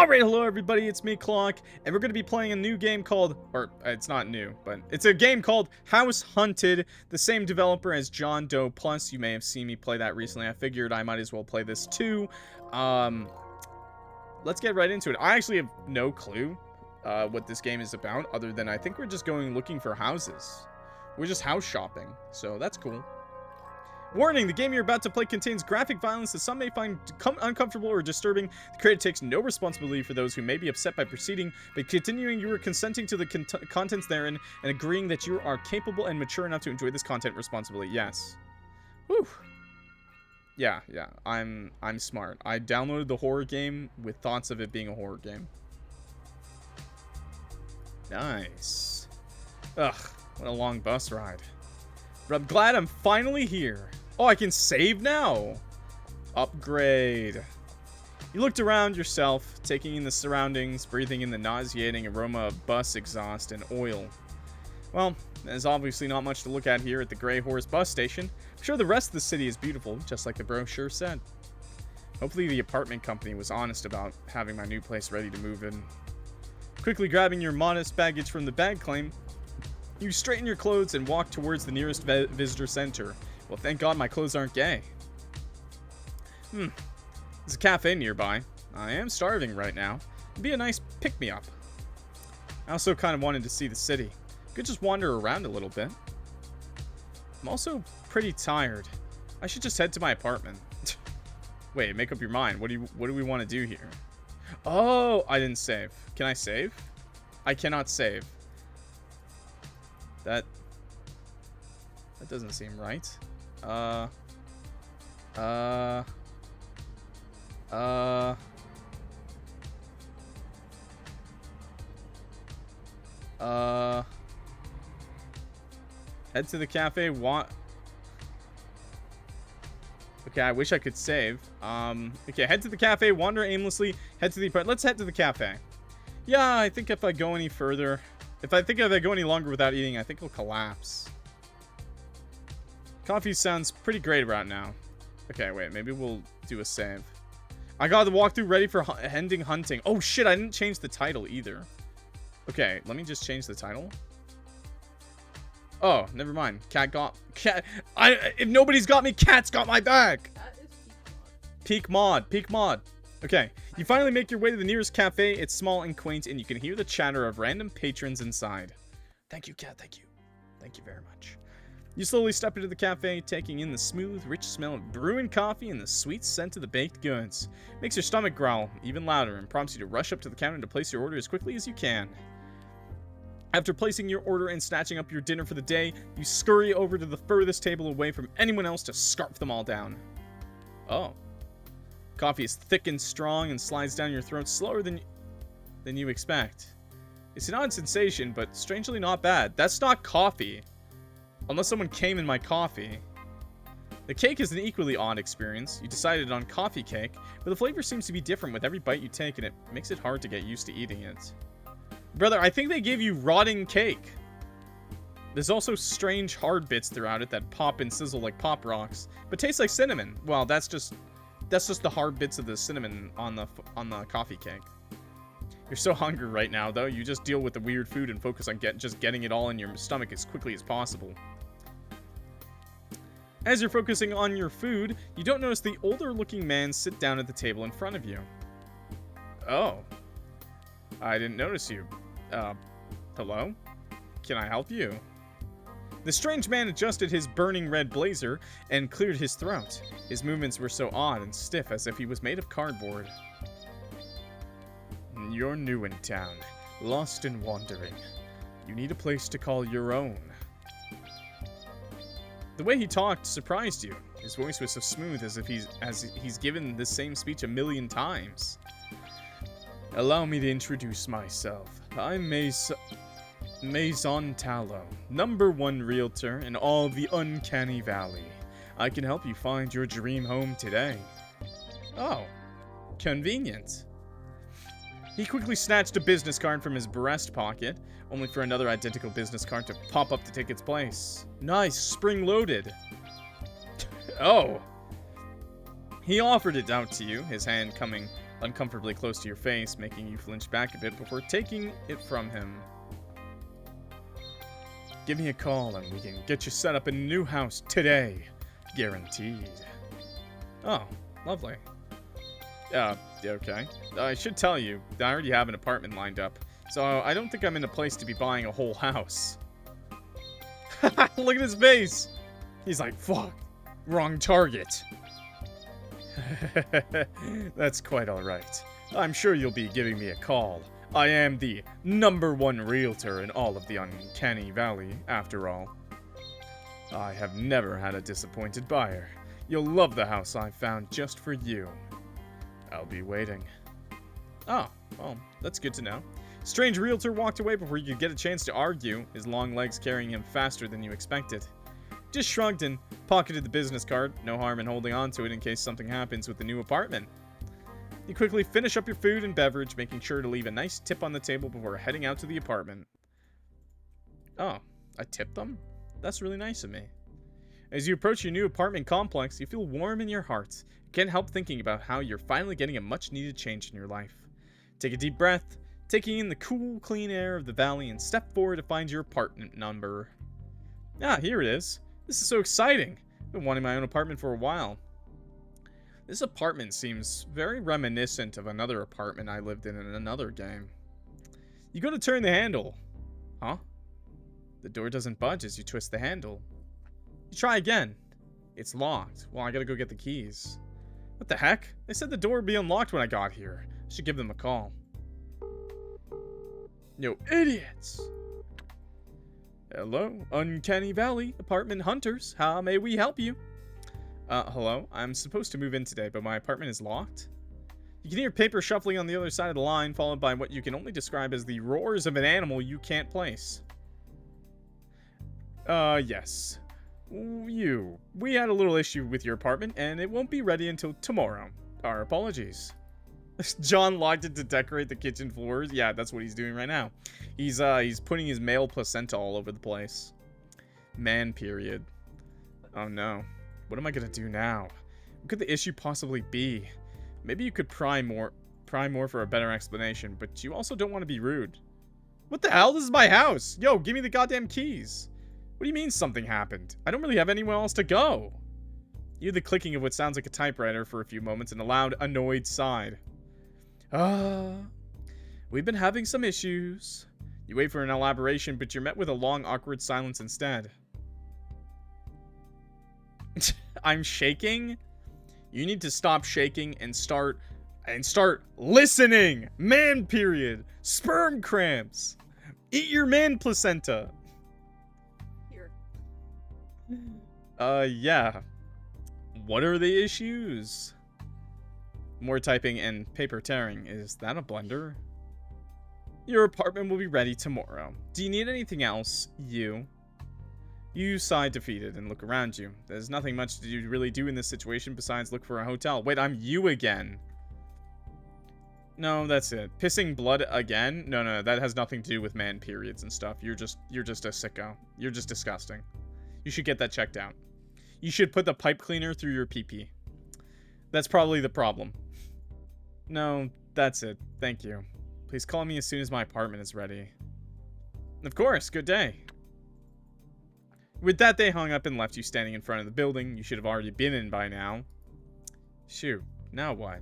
Alright, hello everybody, it's me, Clock, and we're going to be playing a new game called, or it's not new, but it's a game called House Hunted, the same developer as John Doe Plus. You may have seen me play that recently. I figured I might as well play this too. Let's get right into it. I actually have no clue what this game is about, other than I think we're just going looking for houses. We're just house shopping, so that's cool. Warning, the game you're about to play contains graphic violence that some may find uncomfortable or disturbing. The creator takes no responsibility for those who may be upset by proceeding, but continuing you are consenting to the contents therein and agreeing that you are capable and mature enough to enjoy this content responsibly. Yes. Whew. Yeah, I'm smart. I downloaded the horror game with thoughts of it being a horror game. Nice. Ugh, what a long bus ride. But I'm glad I'm finally here. Oh, I can save now. Upgrade. You looked around yourself, taking in the surroundings, breathing in the nauseating aroma of bus exhaust and oil. Well, there's obviously not much to look at here at the Grey Horse bus station. I'm sure the rest of the city is beautiful, just like the brochure said. Hopefully the apartment company was honest about having my new place ready to move in. Quickly grabbing your modest baggage from the bag claim, you straighten your clothes and walk towards the nearest visitor center. Well, thank God my clothes aren't gay. There's a cafe nearby. I am starving right now. It'd be a nice pick-me-up. I also kind of wanted to see the city. Could just wander around a little bit. I'm also pretty tired. I should just head to my apartment. Wait, make up your mind. What do we want to do here? Oh, I didn't save. Can I save? I cannot save. That doesn't seem right. Head to the cafe. Okay, I wish I could save. Okay, head to the cafe, wander aimlessly, head to the apartment. Let's head to the cafe. Yeah, I think if I go any further, if I go any longer without eating, I think it'll collapse. Coffee sounds pretty great right now. Okay, wait, maybe we'll do a save. I got the walkthrough ready for ending hunting. Oh shit, I didn't change the title either. Okay, let me just change the title. Oh, never mind. Cat. If nobody's got me, cat's got my back. That is Peak mod. Okay, you finally make your way to the nearest cafe. It's small and quaint, and you can hear the chatter of random patrons inside. Thank you, cat. Thank you. Thank you very much. You slowly step into the cafe, taking in the smooth, rich smell of brewing coffee and the sweet scent of the baked goods. Makes your stomach growl even louder and prompts you to rush up to the counter to place your order as quickly as you can. After placing your order and snatching up your dinner for the day, you scurry over to the furthest table away from anyone else to scarf them all down. Oh. Coffee is thick and strong and slides down your throat slower than you expect. It's an odd sensation, but strangely not bad. That's not coffee. Unless someone came in my coffee. The cake is an equally odd experience. You decided on coffee cake, but the flavor seems to be different with every bite you take, and it makes it hard to get used to eating it. Brother, I think they gave you rotting cake. There's also strange hard bits throughout it that pop and sizzle like pop rocks, but taste like cinnamon. Well, that's just the hard bits of the cinnamon on the coffee cake. You're so hungry right now, though. You just deal with the weird food and focus on just getting it all in your stomach as quickly as possible. As you're focusing on your food, you don't notice the older-looking man sit down at the table in front of you. Oh. I didn't notice you. Hello? Can I help you? The strange man adjusted his burning red blazer and cleared his throat. His movements were so odd and stiff as if he was made of cardboard. You're new in town, lost and wandering. You need a place to call your own. The way he talked surprised you. His voice was so smooth as if he's given the same speech a million times. Allow me to introduce myself. I'm Maison Tallow, #1 realtor in all of the Uncanny Valley. I can help you find your dream home today. Oh, convenient. He quickly snatched a business card from his breast pocket, only for another identical business card to pop up to take its place. Nice, spring-loaded. Oh. He offered it out to you, his hand coming uncomfortably close to your face, making you flinch back a bit before taking it from him. Give me a call and we can get you set up in a new house today. Guaranteed. Oh, lovely. Okay. I should tell you, I already have an apartment lined up, so I don't think I'm in a place to be buying a whole house. Look at his face! He's like, fuck, wrong target. That's quite alright. I'm sure you'll be giving me a call. I am the #1 realtor in all of the Uncanny Valley, after all. I have never had a disappointed buyer. You'll love the house I found just for you. I'll be waiting. Oh, well, that's good to know. Strange realtor walked away before you could get a chance to argue, his long legs carrying him faster than you expected. Just shrugged and pocketed the business card, no harm in holding on to it in case something happens with the new apartment. You quickly finish up your food and beverage, making sure to leave a nice tip on the table before heading out to the apartment. Oh, I tipped them? That's really nice of me. As you approach your new apartment complex, you feel warm in your heart. You can't help thinking about how you're finally getting a much-needed change in your life. Take a deep breath, taking in the cool, clean air of the valley, and step forward to find your apartment number. Ah, here it is. This is so exciting. I've been wanting my own apartment for a while. This apartment seems very reminiscent of another apartment I lived in another game. You go to turn the handle. Huh? The door doesn't budge as you twist the handle. You try again. It's locked. Well, I gotta go get the keys. What the heck? They said the door would be unlocked when I got here. I should give them a call. You idiots! Hello, Uncanny Valley apartment hunters. How may we help you? Hello. I'm supposed to move in today, but my apartment is locked. You can hear paper shuffling on the other side of the line, followed by what you can only describe as the roars of an animal you can't place. Yes. We had a little issue with your apartment, and it won't be ready until tomorrow. Our apologies. John locked it to decorate the kitchen floors. Yeah, that's what he's doing right now. He's putting his male placenta all over the place. Man, period. Oh no. What am I gonna do now? What could the issue possibly be? Maybe you could pry more for a better explanation, but you also don't want to be rude. What the hell? This is my house! Yo, give me the goddamn keys! What do you mean something happened? I don't really have anywhere else to go. You hear the clicking of what sounds like a typewriter for a few moments and a loud, annoyed sigh. We've been having some issues. You wait for an elaboration, but you're met with a long, awkward silence instead. I'm shaking? You need to stop shaking and start listening! Man, period! Sperm cramps! Eat your man placenta! Here. Yeah. What are the issues? More typing and paper tearing. Is that a blender? Your apartment will be ready tomorrow. Do you need anything else? You sigh defeated and look around you. There's nothing much to really do in this situation besides look for a hotel. Wait, I'm you again. No, that's it. Pissing blood again? No, that has nothing to do with man periods and stuff. You're just a sicko. You're just disgusting. You should get that checked out. You should put the pipe cleaner through your pee-pee. That's probably the problem. No, that's it. Thank you. Please call me as soon as my apartment is ready. Of course, good day. With that, they hung up and left you standing in front of the building you should have already been in by now. Shoot, now what?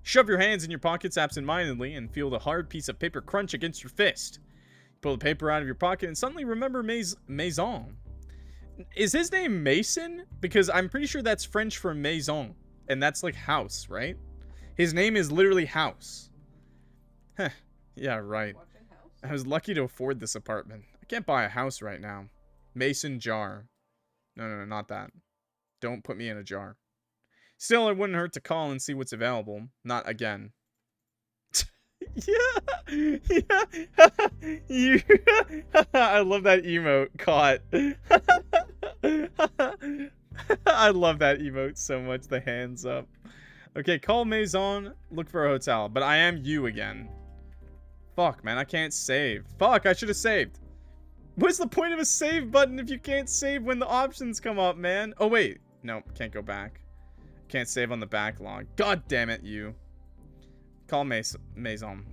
Shove your hands in your pockets absentmindedly and feel the hard piece of paper crunch against your fist. You pull the paper out of your pocket and suddenly remember Maison. Is his name Mason? Because I'm pretty sure that's French for maison. And that's like house, right? His name is literally house. Heh, yeah, right. I was lucky to afford this apartment. I can't buy a house right now. Mason jar. No, not that. Don't put me in a jar. Still, it wouldn't hurt to call and see what's available. Not again. Yeah. I love that emote. Caught. I love that emote so much. The hands up. Okay, call Maison. Look for a hotel. But I am you again. Fuck, man. I can't save. Fuck, I should have saved. What's the point of a save button if you can't save when the options come up, man? Oh, wait. Nope, can't go back. Can't save on the backlog. God damn it, you. Call Maison.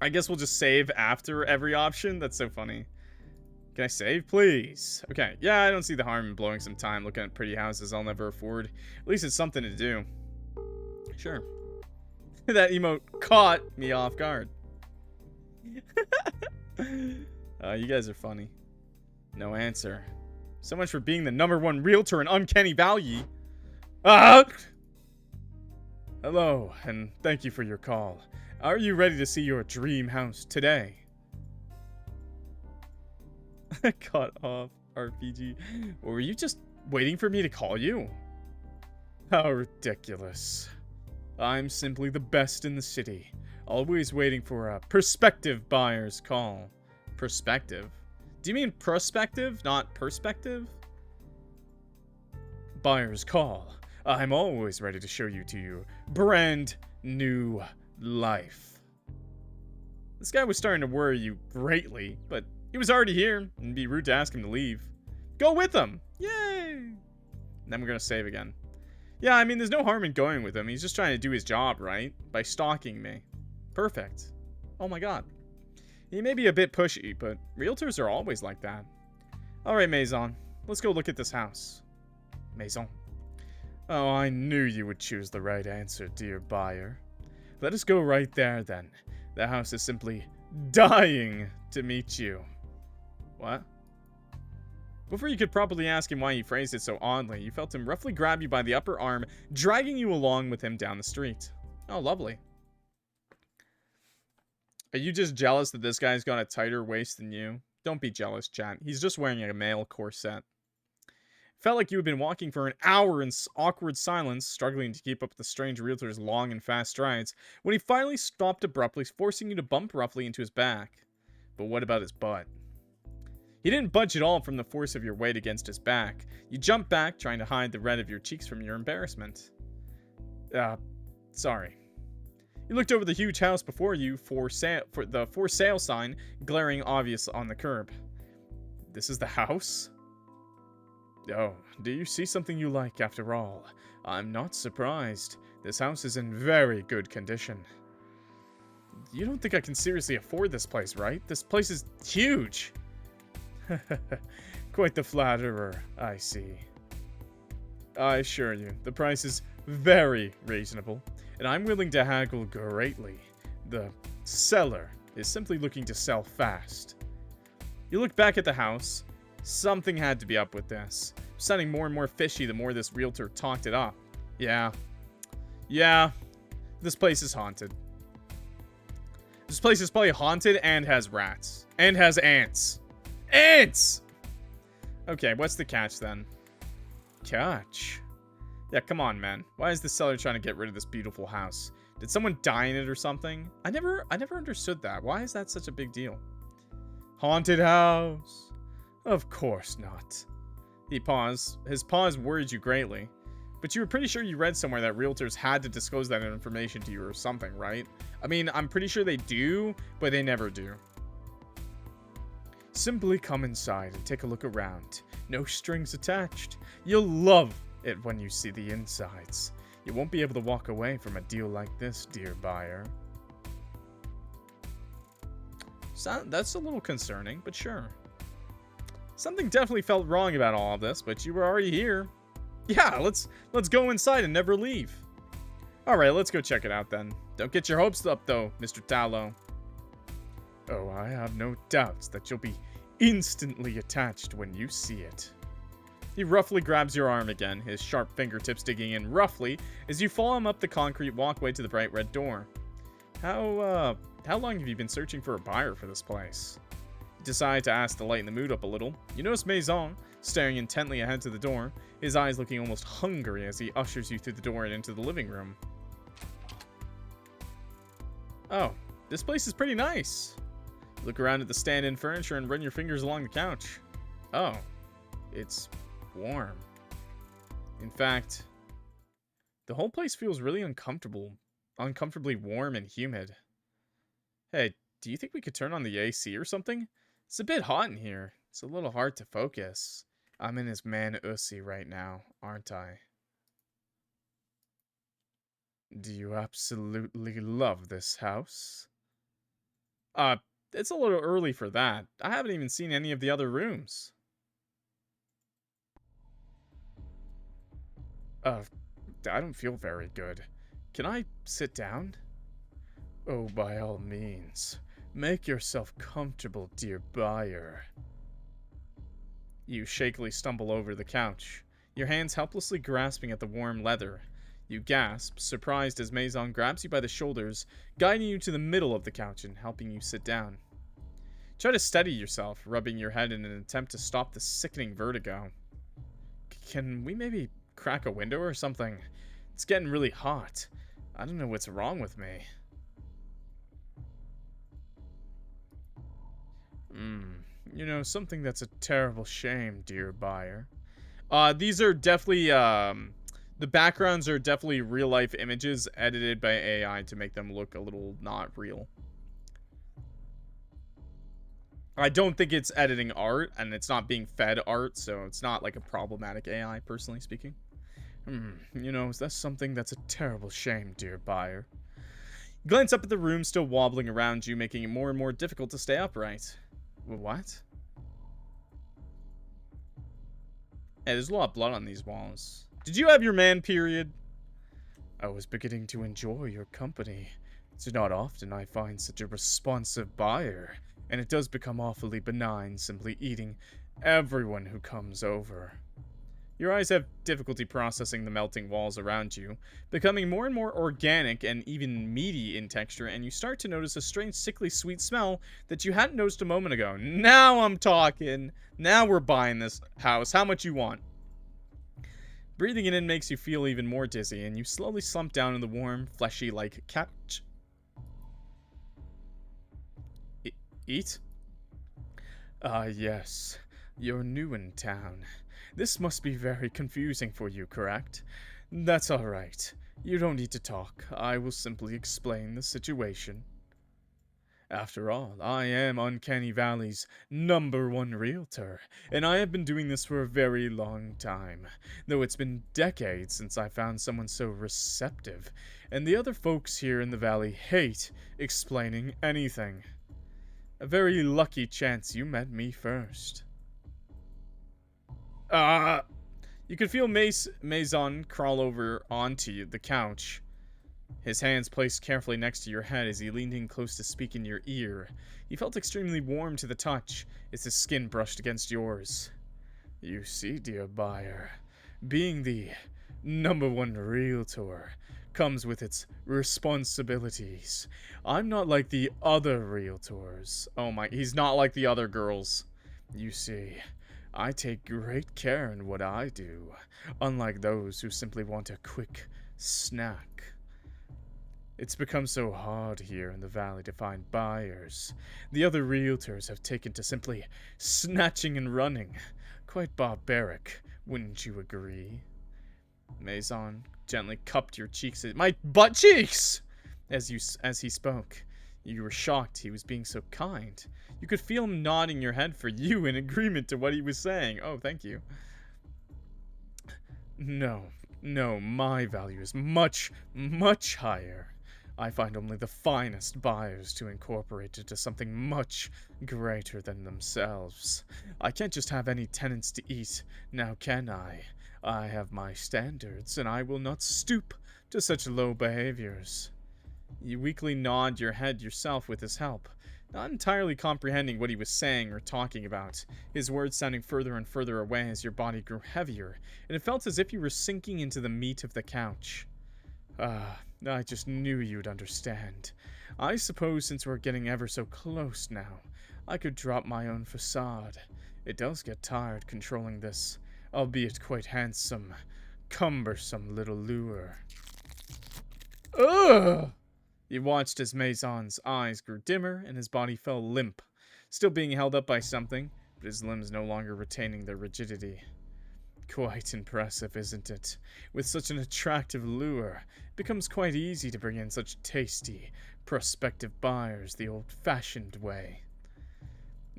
I guess we'll just save after every option. That's so funny. Can I save, please? Okay, yeah, I don't see the harm in blowing some time looking at pretty houses I'll never afford. At least it's something to do. Sure. That emote caught me off guard. You guys are funny. No answer. So much for being the #1 realtor in Uncanny Valley. Hello, and thank you for your call. Are you ready to see your dream house today? Cut off RPG. Or were you just waiting for me to call you? How ridiculous. I'm simply the best in the city. Always waiting for a prospective buyer's call. Perspective? Do you mean prospective, not perspective? Buyer's call. I'm always ready to show you to your brand new life. This guy was starting to worry you greatly, but he was already here, and it'd be rude to ask him to leave. Go with him! Yay! And then we're gonna save again. Yeah, I mean, there's no harm in going with him. He's just trying to do his job, right? By stalking me. Perfect. Oh my god. He may be a bit pushy, but realtors are always like that. Alright, Maison. Let's go look at this house. Maison. Oh, I knew you would choose the right answer, dear buyer. Let us go right there, then. The house is simply dying to meet you. What? Before you could properly ask him why he phrased it so oddly, you felt him roughly grab you by the upper arm, dragging you along with him down the street. Oh, lovely. Are you just jealous that this guy's got a tighter waist than you? Don't be jealous, chat. He's just wearing a male corset. Felt like you had been walking for an hour in awkward silence, struggling to keep up with the strange realtor's long and fast strides, when he finally stopped abruptly, forcing you to bump roughly into his back. But what about his butt? He didn't budge at all from the force of your weight against his back. You jumped back, trying to hide the red of your cheeks from your embarrassment. Sorry. You looked over the huge house before you for the for sale sign, glaring obvious on the curb. This is the house? Oh, do you see something you like after all? I'm not surprised. This house is in very good condition. You don't think I can seriously afford this place, right? This place is huge. Quite the flatterer, I see. I assure you, the price is very reasonable, and I'm willing to haggle greatly. The seller is simply looking to sell fast. You look back at the house. Something had to be up with this. Sounding more and more fishy the more this realtor talked it up. Yeah, this place is haunted. This place is probably haunted and has rats. And has ants. Ants! Okay, what's the catch then? Catch? Yeah, come on, man. Why is the seller trying to get rid of this beautiful house? Did someone die in it or something? I never understood that. Why is that such a big deal? Haunted house? Of course not. He paused. His pause worried you greatly. But you were pretty sure you read somewhere that realtors had to disclose that information to you or something, right? I mean, I'm pretty sure they do, but they never do. Simply come inside and take a look around. No strings attached. You'll love it when you see the insides. You won't be able to walk away from a deal like this, dear buyer. So that's a little concerning, but sure. Something definitely felt wrong about all of this, but you were already here. Yeah, let's go inside and never leave. Alright, let's go check it out then. Don't get your hopes up though, Mr. Tallow. Oh, I have no doubts that you'll be instantly attached when you see it. He roughly grabs your arm again, his sharp fingertips digging in roughly as you follow him up the concrete walkway to the bright red door. How long have you been searching for a buyer for this place? You decide to ask to lighten the mood up a little. You notice Maison staring intently ahead to the door, his eyes looking almost hungry as he ushers you through the door and into the living room. Oh, this place is pretty nice. Look around at the stand-in furniture and run your fingers along the couch. Oh, it's warm. In fact, the whole place feels really uncomfortably warm and humid. Hey, do you think we could turn on the AC or something? It's a bit hot in here. It's a little hard to focus. I'm in his man-ussy right now, aren't I? Do you absolutely love this house? Uh, it's a little early for that. I haven't even seen any of the other rooms. Uh, I don't feel very good. Can I sit down? Oh, by all means. Make yourself comfortable, dear buyer. You shakily stumble over the couch, your hands helplessly grasping at the warm leather. You gasp, surprised as Maison grabs you by the shoulders, guiding you to the middle of the couch and helping you sit down. Try to steady yourself, rubbing your head in an attempt to stop the sickening vertigo. Can we maybe crack a window or something? It's getting really hot. I don't know what's wrong with me. You know, something that's a terrible shame, dear buyer. These are definitely, the backgrounds are definitely real-life images edited by AI to make them look a little not real. I don't think it's editing art, and it's not being fed art, so it's not like a problematic AI, personally speaking. You know, that's something that's a terrible shame, dear buyer. You glance up at the room still wobbling around you, making it more and more difficult to stay upright. What? Hey, there's a lot of blood on these walls. Did you have your man period? I was beginning to enjoy your company. It's not often I find such a responsive buyer, and it does become awfully benign simply eating everyone who comes over. Your eyes have difficulty processing the melting walls around you, becoming more and more organic and even meaty in texture, and you start to notice a strange sickly sweet smell that you hadn't noticed a moment ago. Now I'm talking. Now we're buying this house. How much you want? Breathing it in makes you feel even more dizzy, and you slowly slump down in the warm, fleshy-like couch. Eat? Yes. You're new in town. This must be very confusing for you, correct? That's alright. You don't need to talk. I will simply explain the situation. After all, I am Uncanny Valley's #1 realtor, and I have been doing this for a very long time, though it's been decades since I found someone so receptive, and the other folks here in the valley hate explaining anything. A very lucky chance you met me first. You can feel Maison crawl over onto the couch, his hands placed carefully next to your head as he leaned in close to speak in your ear. He felt extremely warm to the touch as his skin brushed against yours. You see, dear buyer, being the #1 realtor comes with its responsibilities. I'm not like the other realtors. Oh my, he's not like the other girls. You see, I take great care in what I do, unlike those who simply want a quick snack. It's become so hard here in the valley to find buyers. The other realtors have taken to simply snatching and running. Quite barbaric, wouldn't you agree? Maison gently cupped your cheeks. My butt cheeks! As he spoke. You were shocked he was being so kind. You could feel him nodding your head for you in agreement to what he was saying. Oh, thank you. No, my value is much, much higher. I find only the finest buyers to incorporate into something much greater than themselves. I can't just have any tenants to eat, now can I? I have my standards, and I will not stoop to such low behaviors. You weakly nod your head yourself with his help, not entirely comprehending what he was saying or talking about, his words sounding further and further away as your body grew heavier, and it felt as if you were sinking into the meat of the couch. I just knew you'd understand. I suppose since we're getting ever so close now, I could drop my own facade. It does get tired controlling this, albeit quite handsome, cumbersome little lure. Ugh! You watched as Maison's eyes grew dimmer and his body fell limp, still being held up by something, but his limbs no longer retaining their rigidity. Quite impressive, isn't it? With such an attractive lure, it becomes quite easy to bring in such tasty, prospective buyers the old-fashioned way.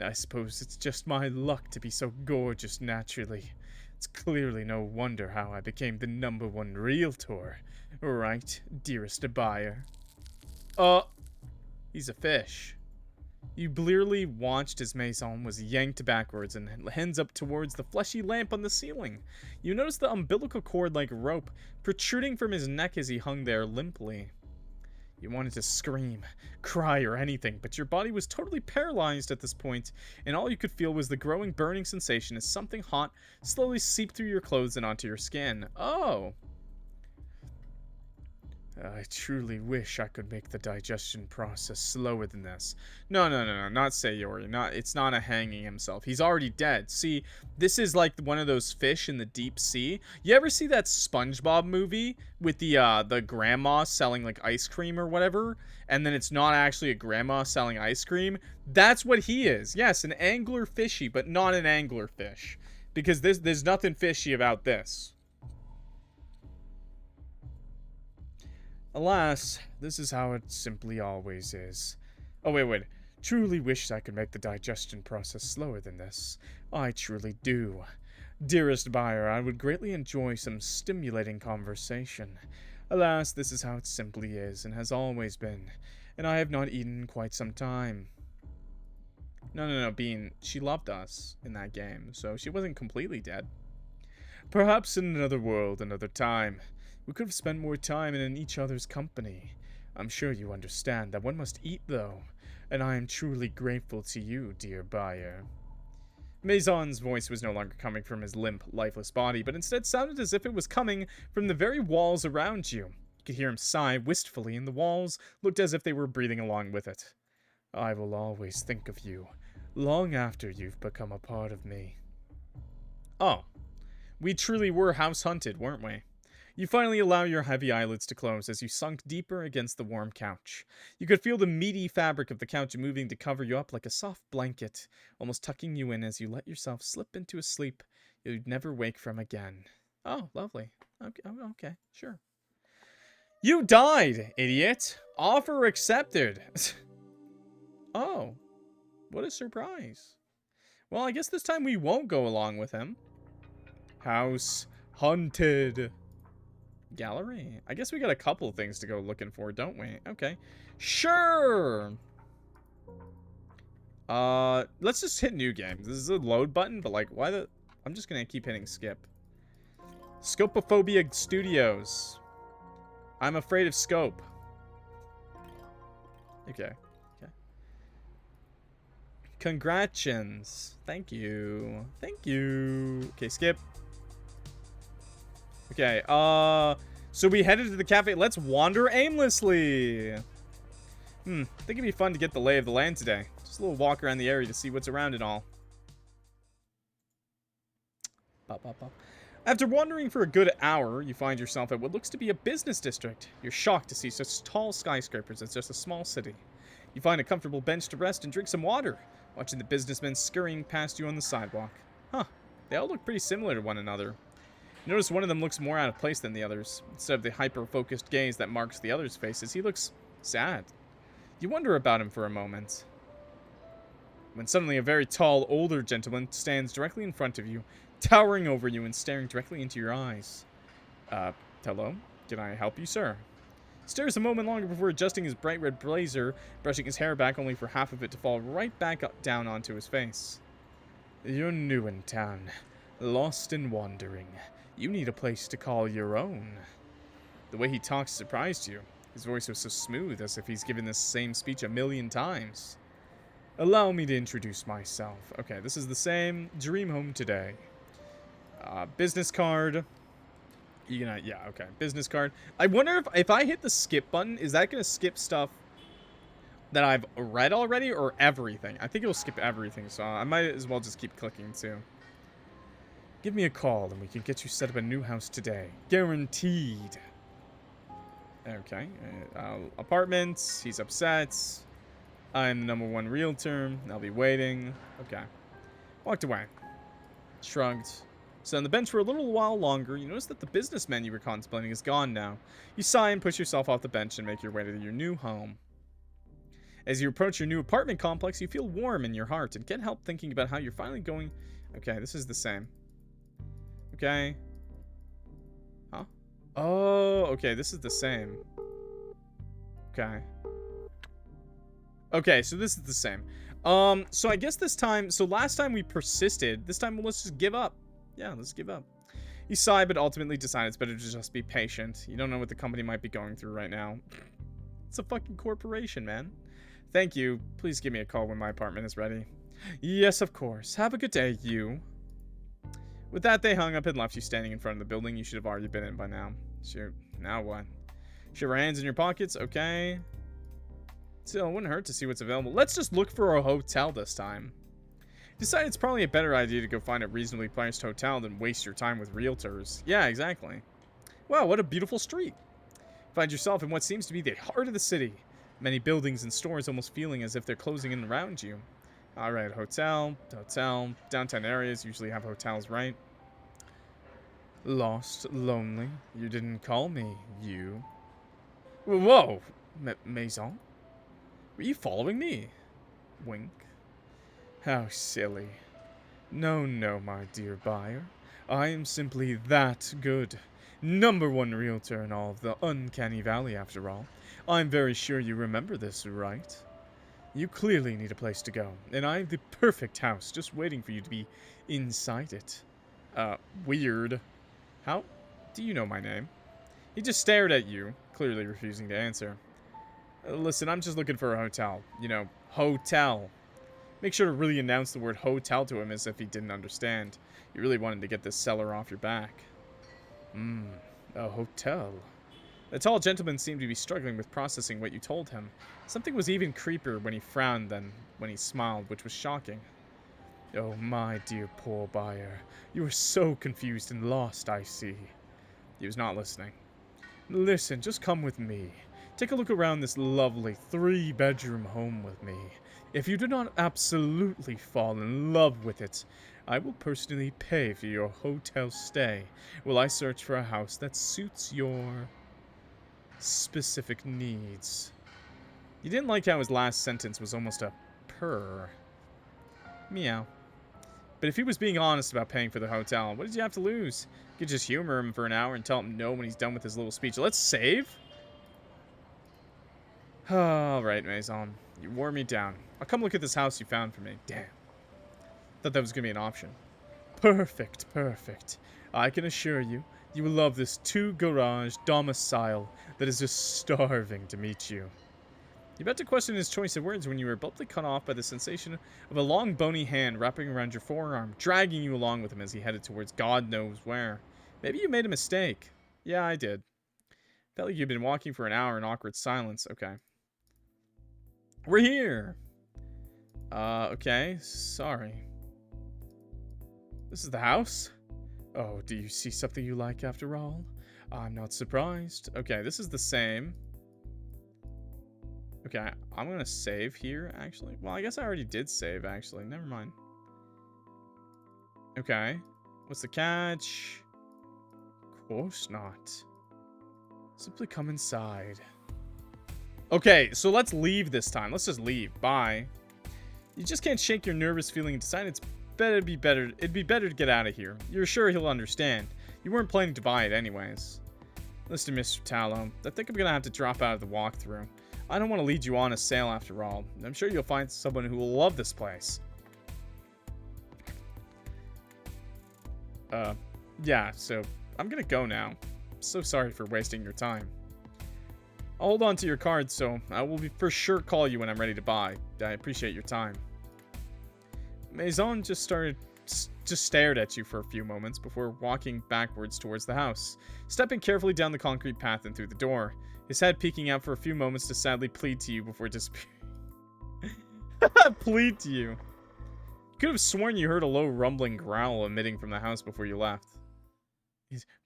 I suppose it's just my luck to be so gorgeous naturally. It's clearly no wonder how I became the #1 realtor. Right, dearest buyer? He's a fish. You blearily watched as Maison was yanked backwards and hands up towards the fleshy lamp on the ceiling. You noticed the umbilical cord like rope protruding from his neck as he hung there limply. You wanted to scream, cry, or anything, but your body was totally paralyzed at this point, and all you could feel was the growing burning sensation as something hot slowly seeped through your clothes and onto your skin. Oh. I truly wish I could make the digestion process slower than this. No, not Sayori. It's not a hanging himself. He's already dead. See, this is like one of those fish in the deep sea. You ever see that SpongeBob movie with the grandma selling like ice cream or whatever, and then it's not actually a grandma selling ice cream? That's what he is. Yes, an angler fishy, but not an angler fish, because there's nothing fishy about this. Alas, this is how it simply always is. Oh, wait. Truly wish I could make the digestion process slower than this. I truly do. Dearest buyer, I would greatly enjoy some stimulating conversation. Alas, this is how it simply is, and has always been, and I have not eaten in quite some time. No, Bean, she loved us in that game, so she wasn't completely dead. Perhaps in another world, another time. We could have spent more time in each other's company. I'm sure you understand that one must eat, though, and I am truly grateful to you, dear buyer. Maison's voice was no longer coming from his limp, lifeless body, but instead sounded as if it was coming from the very walls around you. You could hear him sigh wistfully, and the walls looked as if they were breathing along with it. I will always think of you, long after you've become a part of me. Oh, we truly were house hunted, weren't we? You finally allow your heavy eyelids to close as you sunk deeper against the warm couch. You could feel the meaty fabric of the couch moving to cover you up like a soft blanket, almost tucking you in as you let yourself slip into a sleep you'd never wake from again. Oh, lovely. Okay, sure. You died, idiot! Offer accepted! Oh, what a surprise. Well, I guess this time we won't go along with him. House hunted. Gallery? I guess we got a couple things to go looking for, don't we? Okay. Sure! Let's just hit new game. This is a load button, but like, why the... I'm just gonna keep hitting skip. Scopophobia Studios. I'm afraid of scope. Okay. Congratulations. Thank you. Okay, skip. Okay, so we headed to the cafe. Let's wander aimlessly. I think it'd be fun to get the lay of the land today. Just a little walk around the area to see what's around it all. After wandering for a good hour, you find yourself at what looks to be a business district. You're shocked to see such tall skyscrapers. It's just a small city. You find a comfortable bench to rest and drink some water, watching the businessmen scurrying past you on the sidewalk. Huh, they all look pretty similar to one another. Notice one of them looks more out of place than the others. Instead of the hyper-focused gaze that marks the others' faces, he looks sad. You wonder about him for a moment. When suddenly a very tall, older gentleman stands directly in front of you, towering over you and staring directly into your eyes. Hello? Can I help you, sir? Stares a moment longer before adjusting his bright red blazer, brushing his hair back only for half of it to fall right back down onto his face. You're new in town, lost and wandering. You need a place to call your own. The way he talks surprised you. His voice was so smooth, as if he's given this same speech a million times. Allow me to introduce myself. Okay, this is the same. Dream home today. Business card. Yeah, okay. Business card. I wonder if I hit the skip button, is that going to skip stuff that I've read already or everything? I think it'll skip everything, so I might as well just keep clicking too. Give me a call and we can get you set up a new house today. Guaranteed. Okay. Apartments. He's upset. I'm the #1 realtor. I'll be waiting. Okay. Walked away. Shrugged. So on the bench for a little while longer, you notice that the businessman you were contemplating is gone now. You sigh and push yourself off the bench and make your way to your new home. As you approach your new apartment complex, you feel warm in your heart and can't help thinking about how you're finally going... Okay, this is the same. Okay. Huh? Oh, okay. This is the same. Okay. Okay, so this is the same. So I guess this time, so last time we persisted. This time, let's just give up. Yeah, let's give up. He sighed, but ultimately decided it's better to just be patient. You don't know what the company might be going through right now. It's a fucking corporation, man. Thank you. Please give me a call when my apartment is ready. Yes, of course. Have a good day, you. With that, they hung up and left you standing in front of the building you should have already been in by now. Shoot. Now what? Shove your hands in your pockets. Okay. Still, it wouldn't hurt to see what's available. Let's just look for a hotel this time. Decide it's probably a better idea to go find a reasonably priced hotel than waste your time with realtors. Yeah, exactly. Wow, what a beautiful street. Find yourself in what seems to be the heart of the city. Many buildings and stores almost feeling as if they're closing in around you. Alright, hotel. Downtown areas usually have hotels, right? Lost, lonely. You didn't call me, you. Whoa! Maison? Were you following me? Wink. How silly. No, my dear buyer. I am simply that good. #1 realtor in all of the uncanny valley, after all. I'm very sure you remember this, right? You clearly need a place to go, and I have the perfect house just waiting for you to be inside it. Weird. How do you know my name? He just stared at you, clearly refusing to answer. Listen, I'm just looking for a hotel. You know, hotel. Make sure to really announce the word hotel to him as if he didn't understand. You really wanted to get this seller off your back. A hotel. The tall gentleman seemed to be struggling with processing what you told him. Something was even creepier when he frowned than when he smiled, which was shocking. Oh, my dear poor buyer. You are so confused and lost, I see. He was not listening. Listen, just come with me. Take a look around this lovely 3-bedroom home with me. If you do not absolutely fall in love with it, I will personally pay for your hotel stay while I search for a house that suits your specific needs. You didn't like how his last sentence was almost a purr. Meow. But if he was being honest about paying for the hotel, what did you have to lose? You could just humor him for an hour and tell him no when he's done with his little speech. Let's save. Alright, Maison. You wore me down. I'll come look at this house you found for me. Damn. Thought that was going to be an option. Perfect. I can assure you, you will love this 2-garage domicile that is just starving to meet you. You about to question his choice of words when you were abruptly cut off by the sensation of a long bony hand wrapping around your forearm, dragging you along with him as he headed towards God knows where. Maybe you made a mistake. Yeah, I did. Felt like you'd been walking for an hour in awkward silence. Okay. We're here. Okay. Sorry. This is the house? Oh, do you see something you like after all? I'm not surprised. Okay, this is the same. Okay, I'm gonna save here, actually. Well, I guess I already did save, actually. Never mind. Okay. What's the catch? Of course not. Simply come inside. Okay, so let's leave this time. Let's just leave. Bye. You just can't shake your nervous feeling and decide it'd be better to get out of here. You're sure he'll understand. You weren't planning to buy it anyways. Listen, Mr. Tallow, I think I'm gonna have to drop out of the walkthrough. I don't want to lead you on a sale after all. I'm sure you'll find someone who will love this place. Yeah, so I'm gonna go now. So sorry for wasting your time. I'll hold on to your card, so I will for sure call you when I'm ready to buy. I appreciate your time. Maison just stared at you for a few moments before walking backwards towards the house, stepping carefully down the concrete path and through the door, his head peeking out for a few moments to sadly plead to you before disappearing. Plead to you. You could have sworn you heard a low rumbling growl emitting from the house before you left.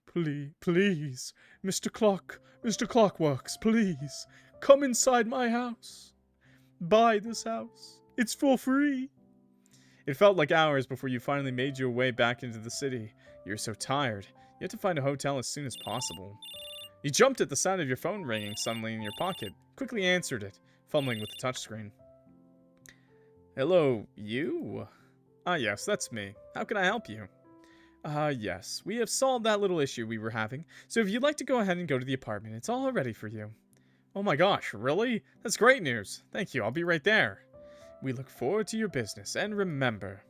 Please, Mr. ClockWorks, please, come inside my house. Buy this house. It's for free. It felt like hours before you finally made your way back into the city. You're so tired. You have to find a hotel as soon as possible. You jumped at the sound of your phone ringing suddenly in your pocket, quickly answered it, fumbling with the touchscreen. Hello, you? Ah, yes, that's me. How can I help you? Yes. We have solved that little issue we were having. So if you'd like to go ahead and go to the apartment, it's all ready for you. Oh my gosh, really? That's great news. Thank you, I'll be right there. We look forward to your business, and remember,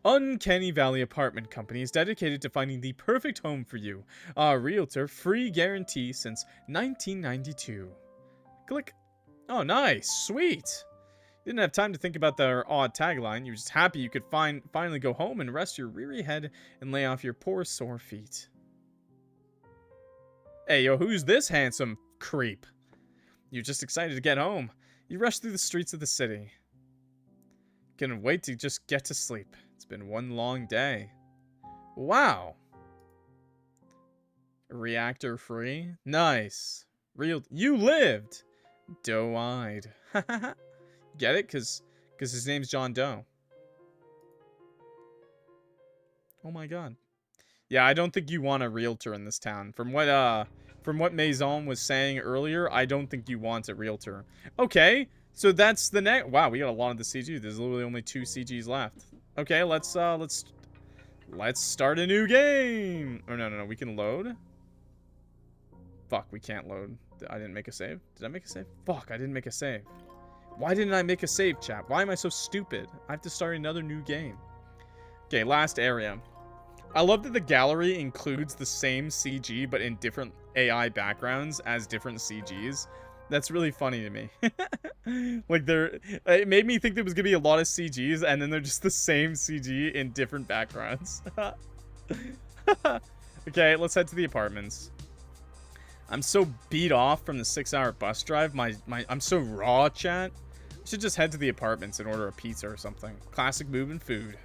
Uncanny Valley Apartment Company is dedicated to finding the perfect home for you. Our Realtor free guarantee since 1992. Click. Oh, nice. Sweet. You didn't have time to think about their odd tagline. You were just happy you could finally go home and rest your weary head and lay off your poor sore feet. Hey, yo, who's this handsome creep? You're just excited to get home. You rush through the streets of the city. Couldn't wait to just get to sleep. It's been one long day. Wow. Reactor free? Nice. You lived. Doe-eyed. Get it? Cause his name's John Doe. Oh my god. Yeah, I don't think you want a realtor in this town. From what Maison was saying earlier, I don't think you want a realtor. Okay. So that's the next. Wow, we got a lot of the CG. There's literally only 2 CGs left. Okay, let's start a new game. Oh no, we can load. Fuck, we can't load. I didn't make a save. Did I make a save? Fuck, I didn't make a save. Why didn't I make a save, chat? Why am I so stupid? I have to start another new game. Okay, last area. I love that the gallery includes the same CG but in different AI backgrounds as different CGs. That's really funny to me. Like, it made me think there was gonna be a lot of CGs, and then they're just the same CG in different backgrounds. Okay, let's head to the apartments. I'm so beat off from the 6-hour bus drive. I'm so raw, chat. I should just head to the apartments and order a pizza or something. Classic move and food.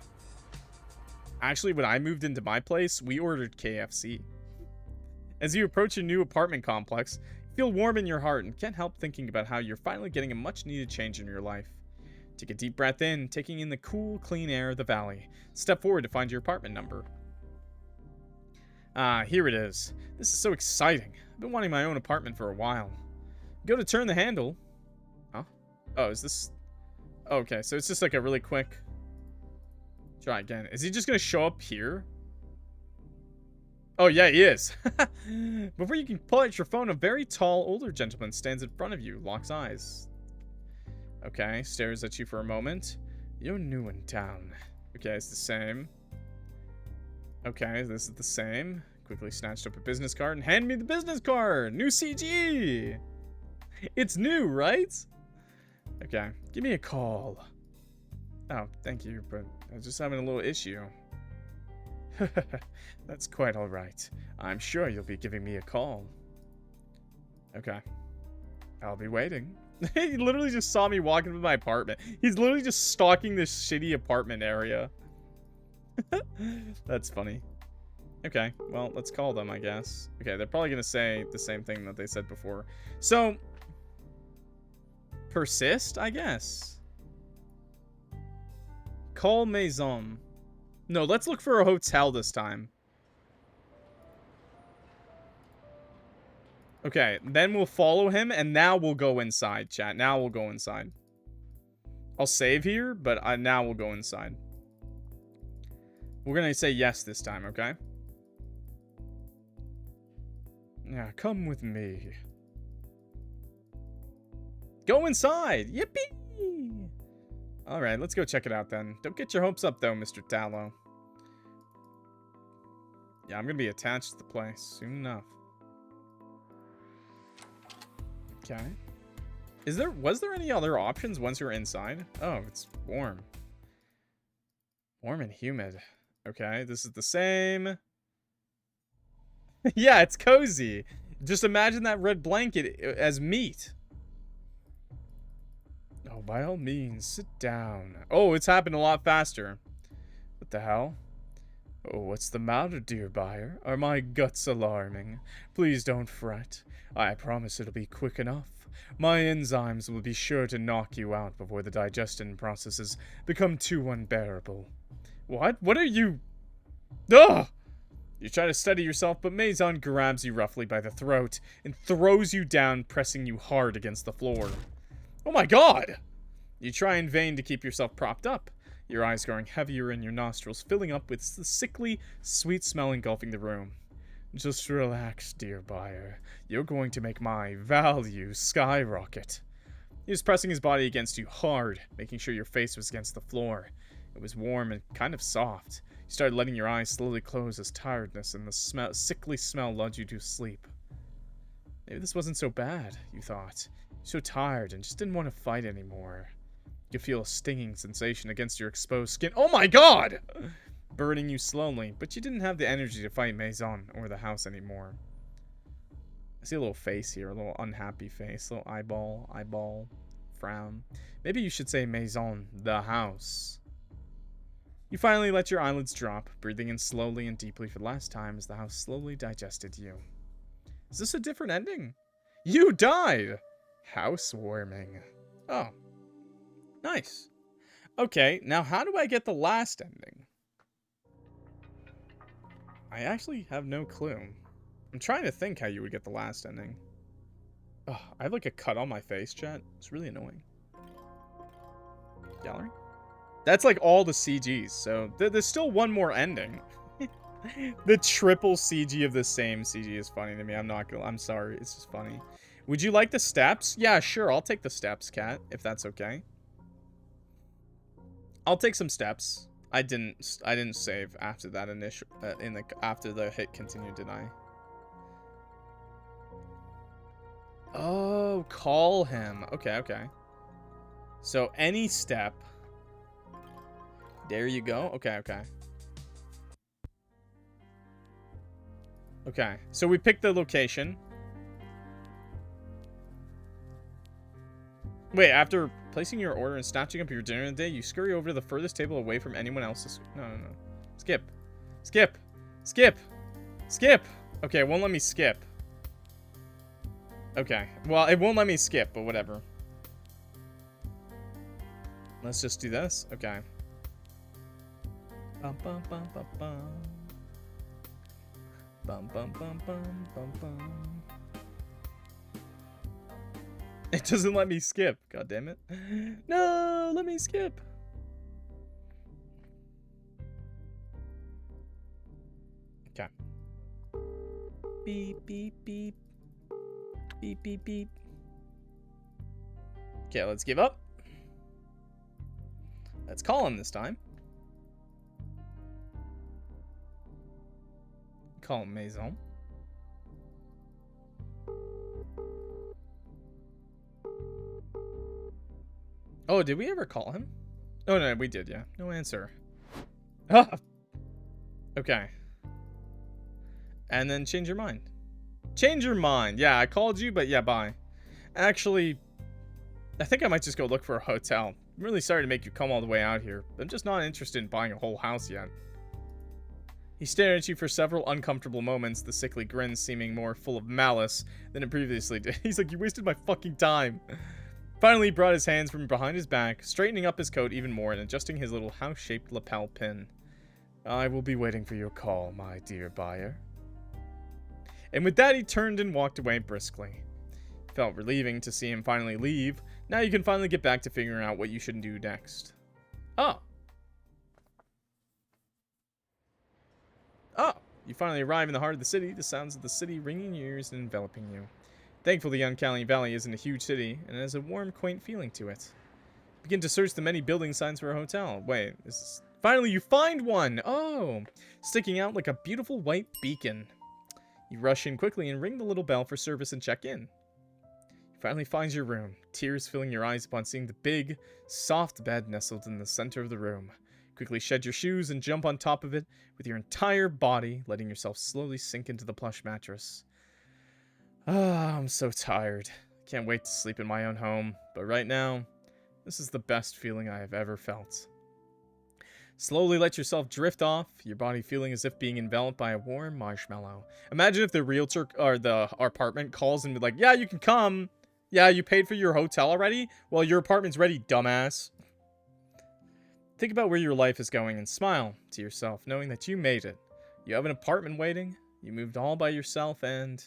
Actually, when I moved into my place, we ordered KFC. As you approach your new apartment complex, feel warm in your heart and can't help thinking about how you're finally getting a much needed change in your life. Take a deep breath in, taking in the cool, clean air of the valley. Step forward to find your apartment number. Ah, here it is. This is so exciting. I've been wanting my own apartment for a while. Go to turn the handle. Huh? Oh, is this... Okay, so it's just like a really quick... Try again. Is he just gonna show up here? Oh, yeah, he is. Before you can pull out your phone, a very tall, older gentleman stands in front of you, locks eyes. Okay, stares at you for a moment. You're new in town. Okay, it's the same. Okay, this is the same. Quickly snatched up a business card and hand me the business card. New CG. It's new, right? Okay, give me a call. Oh, thank you, but I was just having a little issue. That's quite all right. I'm sure you'll be giving me a call. Okay. I'll be waiting. He literally just saw me walk into my apartment. He's literally just stalking this shitty apartment area. That's funny. Okay, well, let's call them, I guess. Okay, they're probably going to say the same thing that they said before. So, persist, I guess. Call Maison. No, let's look for a hotel this time. Okay, then we'll follow him, and now we'll go inside, chat. Now we'll go inside. I'll save here, but now we'll go inside. We're going to say yes this time, okay? Yeah, come with me. Go inside! Yippee! Alright, let's go check it out then. Don't get your hopes up though, Mr. Tallow. Yeah, I'm gonna be attached to the place soon enough. Okay. Was there any other options once you're inside? Oh, it's warm. Warm and humid. Okay, this is the same. Yeah, it's cozy. Just imagine that red blanket as meat. Oh, by all means, sit down. Oh, it's happened a lot faster. What the hell? Oh, what's the matter, dear buyer? Are my guts alarming? Please don't fret. I promise it'll be quick enough. My enzymes will be sure to knock you out before the digestion processes become too unbearable. What? What are you... Ugh! You try to steady yourself, but Maison grabs you roughly by the throat and throws you down, pressing you hard against the floor. Oh my god! You try in vain to keep yourself propped up. your eyes growing heavier and your nostrils filling up with the sickly, sweet smell engulfing the room. Just relax, dear buyer. You're going to make my value skyrocket. He was pressing his body against you hard, making sure your face was against the floor. It was warm and kind of soft. You started letting your eyes slowly close as tiredness and the sickly smell lulled you to sleep. Maybe this wasn't so bad, you thought. You're so tired and just didn't want to fight anymore. You could feel a stinging sensation against your exposed skin. Oh my god! Burning you slowly, but you didn't have the energy to fight Maison or the house anymore. I see a little face here, a little unhappy face, a little eyeball, frown. Maybe you should say Maison, the house. You finally let your eyelids drop, breathing in slowly and deeply for the last time as the house slowly digested you. Is this a different ending? You died! Housewarming. Oh. Nice. Okay, now how do I get the last ending? I actually have no clue. I'm trying to think how you would get the last ending. Oh, I have like a cut on my face, chat. It's really annoying. Gallery? That's like all the CGs, so there's still one more ending. The triple CG of the same CG is funny to me. I'm sorry, it's just funny. Would you like the steps? Yeah, sure, I'll take the steps, Cat, if that's okay. I'll take some steps. I didn't save after that initial after the hit continue, did I? Oh, call him. Okay, okay. So any step. There you go. Okay, okay. Okay, so we picked the location. Wait, after placing your order and snatching up your dinner in the day, you scurry over to the furthest table away from anyone else's. No. Skip. Skip. Skip. Skip. Okay, it won't let me skip. Okay. Well, it won't let me skip, but whatever. Let's just do this. Okay. Bum bum bum bum bum. Bum bum bum bum bum bum. It doesn't let me skip. God damn it. No, let me skip. Okay. Beep, beep, beep. Beep, beep, beep. Okay, let's give up. Let's call him this time. Call him Maison. Oh, did we ever call him? Oh, no, we did, yeah. No answer. Ah! Okay. And then change your mind. Change your mind. Yeah, I called you, but yeah, bye. Actually, I think I might just go look for a hotel. I'm really sorry to make you come all the way out here. I'm just not interested in buying a whole house yet. He stared at you for several uncomfortable moments, the sickly grin seeming more full of malice than it previously did. He's like, you wasted my fucking time. Finally, he brought his hands from behind his back, straightening up his coat even more and adjusting his little house-shaped lapel pin. I will be waiting for your call, my dear buyer. And with that, he turned and walked away briskly. It felt relieving to see him finally leave. Now you can finally get back to figuring out what you should do next. Oh. Oh. You finally arrive in the heart of the city, the sounds of the city ringing in your ears and enveloping you. Thankfully, Uncanny Valley isn't a huge city, and it has a warm, quaint feeling to it. Begin to search the many building signs for a hotel. Wait, finally you find one! Oh! Sticking out like a beautiful white beacon. You rush in quickly and ring the little bell for service and check in. You finally find your room, tears filling your eyes upon seeing the big, soft bed nestled in the center of the room. Quickly shed your shoes and jump on top of it with your entire body, letting yourself slowly sink into the plush mattress. Ah, I'm so tired. Can't wait to sleep in my own home, but right now, this is the best feeling I have ever felt. Slowly let yourself drift off, your body feeling as if being enveloped by a warm marshmallow. Imagine if the realtor or the apartment calls and be like, yeah, you can come. Yeah, you paid for your hotel already? Well, your apartment's ready, dumbass. Think about where your life is going and smile to yourself, knowing that you made it. You have an apartment waiting, you moved all by yourself, and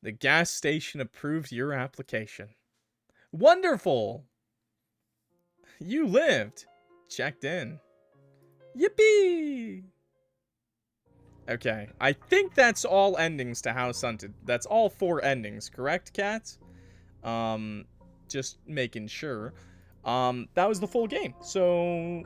the gas station approved your application. Wonderful! You lived! checked in. Yippee! Okay, I think that's all endings to House Hunted. That's all 4 endings, correct, cats? Just making sure. That was the full game. So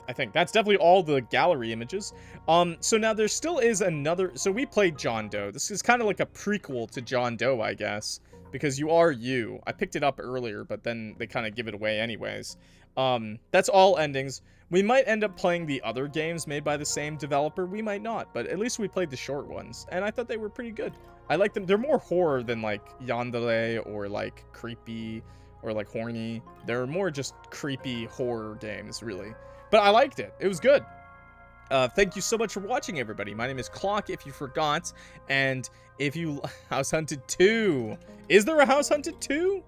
I think that's definitely all the gallery images. So now there still is another. So we played John Doe. This is kind of like a prequel to John Doe, I guess, because you are you. I picked it up earlier, but then they kind of give it away anyways. That's all endings. We might end up playing the other games made by the same developer. We might not, but at least we played the short ones, and I thought they were pretty good. I like them. They're more horror than like Yandere or like creepy or like horny. They're more just creepy horror games, really. But I liked it. It was good. Thank you so much for watching, everybody. My name is Clock, if you forgot. And if you... House Hunted 2. Is there a House Hunted 2?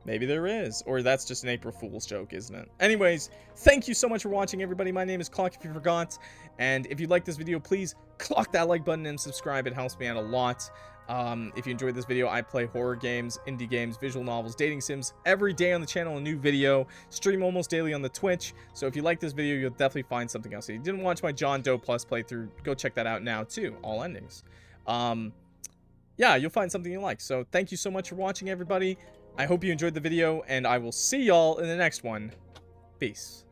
Maybe there is. Or that's just an April Fool's joke, isn't it? Anyways, thank you so much for watching, everybody. My name is Clock, if you forgot. And if you like this video, please clock that like button and subscribe. It helps me out a lot. If you enjoyed this video, I play horror games, indie games, visual novels, dating sims every day on the channel. A new video, stream almost daily on the Twitch. So if you like this video, you'll definitely find something else. If you didn't watch my John Doe Plus playthrough, go check that out now too. All endings. Yeah, you'll find something you like. So thank you so much for watching, everybody. I hope you enjoyed the video, and I will see y'all in the next one. Peace.